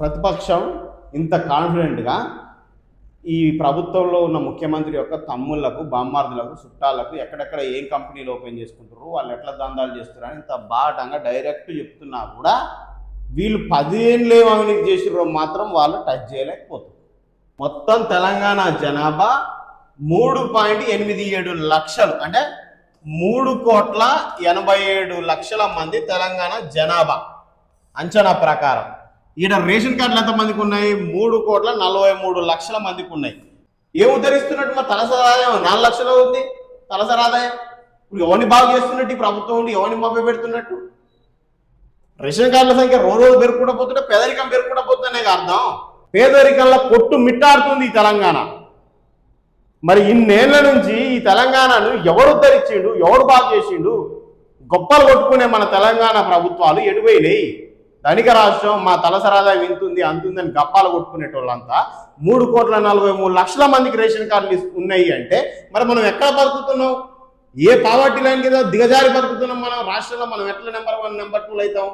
ప్రతిపక్షం ఇంత కాన్ఫిడెంట్గా ఈ ప్రభుత్వంలో ఉన్న ముఖ్యమంత్రి యొక్క తమ్ముళ్లకు, బామ్మార్దులకు, చుట్టాలకు ఎక్కడెక్కడ ఏం కంపెనీలు ఓపెన్ చేసుకుంటారు, వాళ్ళు ఎట్లా దందాలు చేస్తారు అని ఇంత బాటంగా డైరెక్ట్ చెప్తున్నా కూడా వీళ్ళు 10 ఏళ్ళు ఏం అవినీతి చేసిరో మాత్రం వాళ్ళు టచ్ చేయలేకపోతారు. మొత్తం తెలంగాణ జనాభా 3.87 లక్షలు, అంటే 3,87,00,000 మంది తెలంగాణ జనాభా అంచనా ప్రకారం. ఈడ రేషన్ కార్డులు ఎంతమందికి ఉన్నాయి? 3,43,00,000 మందికి ఉన్నాయి. ఏం ఉద్ధరిస్తున్నట్టు? మా తలసరి ఆదాయం 4 లక్షలు ఉంది. తలసరి ఆదాయం ఇప్పుడు ఎవరిని బాగు చేస్తున్నట్టు? ఈ ప్రభుత్వం ఉండి ఎవరిని మభ్య పెడుతున్నట్టు? రేషన్ కార్డుల సంఖ్య రోజు పెరుగుకుంటూ పోతుంటే పేదరికం పెరుగుకుంటూ పోతుందనే అర్థం. పేదరికంలో కొట్టు మిట్టాడుతుంది ఈ తెలంగాణ. మరి ఇన్నేళ్ల నుంచి ఈ తెలంగాణను ఎవరు ఉద్ధరించిండు, ఎవరు బాగు చేసిండు? గొప్పలు కొట్టుకునే మన తెలంగాణ ప్రభుత్వాలు ఎటువైనాయి? ధనిక రాష్ట్రం, మా తలసరాదాయం ఇంతుంది అంతుంది అని గప్పాలు కొట్టుకునేటోళ్ళంతా 3,43,00,000 మందికి రేషన్ కార్డులు ఉన్నాయి అంటే మరి మనం ఎక్కడ బతుకుతున్నాం? ఏ పావర్టీ లైన్ కింద దిగజారి బతుకుతున్నాం? మనం రాష్ట్రంలో మనం ఎట్లా నెంబర్ 1, నెంబర్ 2 అవుతాం?